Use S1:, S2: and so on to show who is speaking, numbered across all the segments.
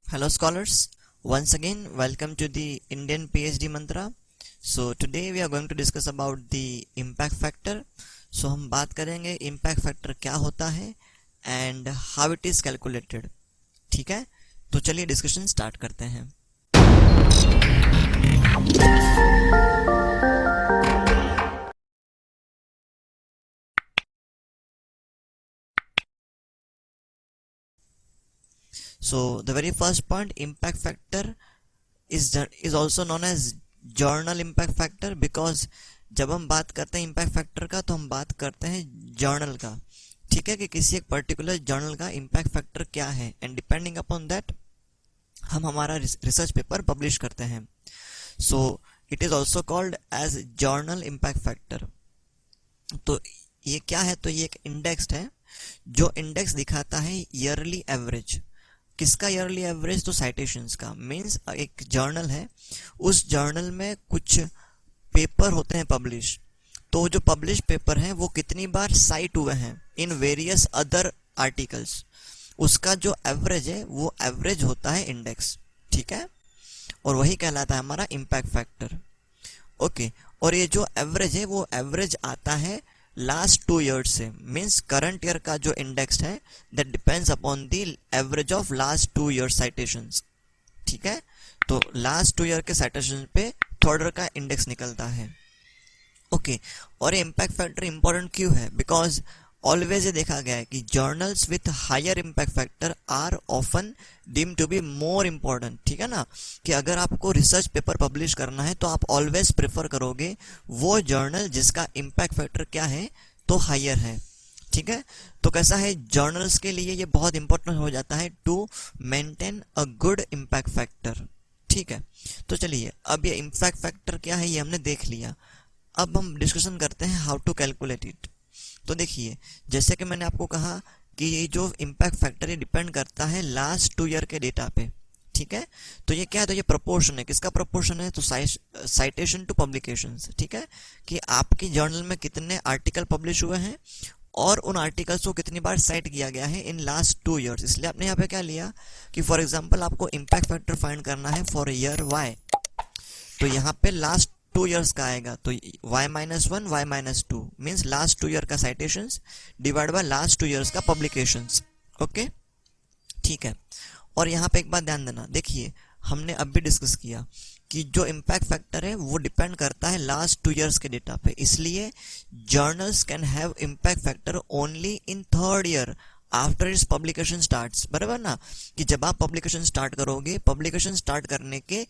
S1: Hello scholars, once again welcome to the Indian PhD Mantra. So today we are going to discuss about the impact factor. So हम बात करेंगे impact factor क्या होता है and how it is calculated. ठीक है, तो चलिए डिस्कशन स्टार्ट करते हैं. So the very first point, impact factor is also known as journal impact factor because जब हम बात करते हैं impact factor का तो हम बात करते हैं जर्नल का. ठीक है, कि किसी एक पर्टिकुलर जर्नल का impact factor क्या है एंड डिपेंडिंग अपॉन दैट हम हमारा रिसर्च पेपर पब्लिश करते हैं. So it is also called as journal impact factor. तो ये क्या है? तो ये एक इंडेक्स है जो इंडेक्स दिखाता है ईयरली एवरेज. किसका ईयरली एवरेज? तो साइटेशंस का. मींस एक जर्नल है, उस जर्नल में कुछ पेपर होते हैं पब्लिश, तो जो पब्लिश पेपर हैं वो कितनी बार साइट हुए हैं इन वेरियस अदर आर्टिकल्स, उसका जो एवरेज है वो एवरेज होता है इंडेक्स. ठीक है, और वही कहलाता है हमारा इम्पैक्ट फैक्टर. ओके, और ये जो एवरेज है वो एवरेज आता है लास्ट 2 ईयर्स से. मीन्स करंट ईयर का जो इंडेक्स है that depends upon the average of last 2 year citations. ठीक है, तो लास्ट 2 ईयर के साइटेशन पे थर्ड ईयर का इंडेक्स निकलता है. ओके, और ये इम्पैक्ट फैक्टर इंपॉर्टेंट क्यों है? बिकॉज ऑलवेज ये देखा गया है कि journals with higher impact factor are often deemed to be more important. ठीक है ना, कि अगर आपको रिसर्च पेपर पब्लिश करना है तो आप ऑलवेज प्रेफर करोगे वो जर्नल जिसका इम्पैक्ट फैक्टर क्या है तो हायर है. ठीक है, तो कैसा है, जर्नल्स के लिए ये बहुत इंपॉर्टेंट हो जाता है to maintain a good impact factor. ठीक है, तो चलिए अब ये इम्पैक्ट फैक्टर क्या है ये हमने देख लिया. अब हम डिस्कशन करते हैं हाउ टू कैलकुलेट इट. तो देखिए, जैसे कि मैंने आपको कहा कि ये जो इम्पैक्ट फैक्टर ये डिपेंड करता है लास्ट 2 ईयर के डेटा पे. ठीक है, तो ये क्या है? तो ये प्रोपोर्शन है. किसका प्रोपोर्शन है? तो साइटेशन टू पब्लिकेशंस. ठीक है, कि आपकी जर्नल में कितने आर्टिकल पब्लिश हुए हैं और उन आर्टिकल्स को कितनी बार साइट किया गया है इन लास्ट 2 ईयर्स. इसलिए आपने यहाँ पे क्या लिया कि फॉर एग्जाम्पल आपको इम्पैक्ट फैक्टर फाइंड करना है फॉर ईयर वाई, तो यहाँ पे लास्ट 2 ईयर्स का आएगा. तो y-1 y-2 means last 2 year का citations divide by last 2 years का पब्लिकेशंस. ओके, ठीक है, और यहाँ पे एक बात ध्यान देना. देखिए, हमने अभी डिस्कस किया कि जो इम्पैक्ट फैक्टर है वो डिपेंड करता है लास्ट 2 ईयर्स के डेटा पे. इसलिए journals can have impact factor only in third year after it's publication starts. बराबर ना, कि जब आप पब्लिकेशन स्टार्ट करोगे, पब्लिकेशन स्टार्ट करने के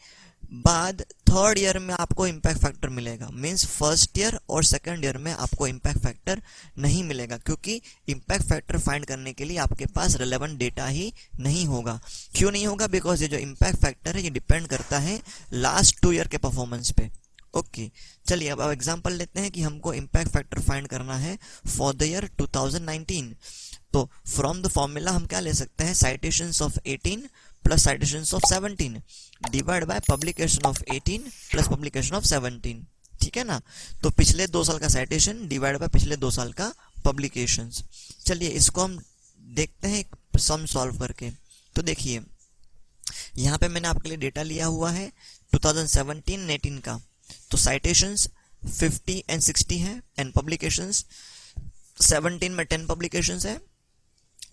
S1: बाद थर्ड ईयर में आपको इम्पैक्ट फैक्टर मिलेगा. मींस फर्स्ट ईयर और सेकंड ईयर में आपको इम्पैक्ट फैक्टर नहीं मिलेगा, क्योंकि इम्पैक्ट फैक्टर फाइंड करने के लिए आपके पास रिलेवेंट डेटा ही नहीं होगा. क्यों नहीं होगा? बिकॉज ये जो इम्पैक्ट फैक्टर है ये डिपेंड करता है लास्ट 2 ईयर के परफॉर्मेंस पे. ओके, चलिए अब एग्जांपल लेते हैं कि हमको इम्पैक्ट फैक्टर फाइंड करना है फॉर द ईयर 2019. तो फ्रॉम द फॉर्मूला हम क्या ले सकते हैं? Citations of 18 plus citations of 17 divide by publication of 18 plus publication of 17. ठीक है ना, तो पिछले 2 साल का साइटेशन डिवाइड बाय पिछले 2 साल का पब्लिकेशंस. चलिए इसको हम देखते हैं एक सम सॉल्व करके. तो देखिए, यहाँ पे मैंने आपके लिए डेटा लिया हुआ है 2017-18 का. तो साइटेशंस 50 एंड 60 है एंड पब्लिकेशंस 17 में 10 पब्लिकेशंस है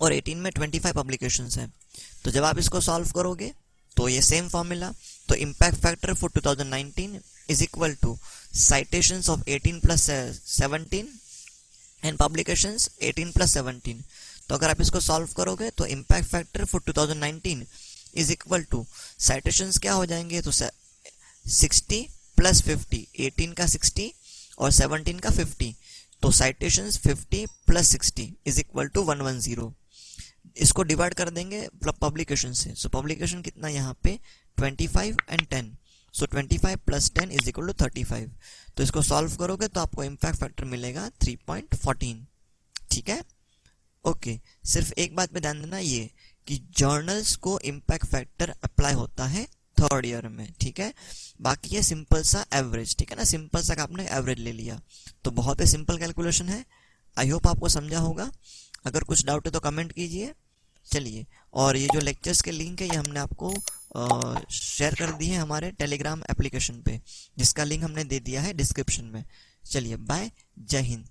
S1: और 18 में 25 पब्लिकेशंस है. तो जब आप इसको सॉल्व करोगे तो ये सेम फॉर्मूला, तो impact factor for 2019 is equal to citations of 18 plus 17 and publications 18 plus 17. तो अगर आप इसको सॉल्व करोगे तो impact factor for 2019 is equal to citations क्या हो जाएंगे? तो 60 प्लस 50, 18 का 60 और 17 का 50, तो citations 50 plus 60 is equal to 110. इसको डिवाइड कर देंगे पब्लिकेशन से. सो पब्लिकेशन कितना यहाँ पे 25 and 10, so 25 plus 10 is equal to 35. तो इसको सॉल्व करोगे तो आपको इम्पैक्ट फैक्टर मिलेगा 3.14. ठीक है, ओके, सिर्फ एक बात पे ध्यान देना ये कि जर्नल्स को इम्पैक्ट फैक्टर अप्लाई होता है थर्ड ईयर में. ठीक है, बाकी ये सिंपल सा एवरेज. ठीक है ना, सिंपल सा आपने एवरेज ले लिया. तो बहुत ही सिंपल कैलकुलेशन है. आई होप आपको समझा होगा. अगर कुछ डाउट है तो कमेंट कीजिए. चलिए, और ये जो लेक्चर्स के लिंक है ये हमने आपको शेयर कर दी है हमारे टेलीग्राम एप्लीकेशन पे, जिसका लिंक हमने दे दिया है डिस्क्रिप्शन में। चलिए बाय, जय हिंद।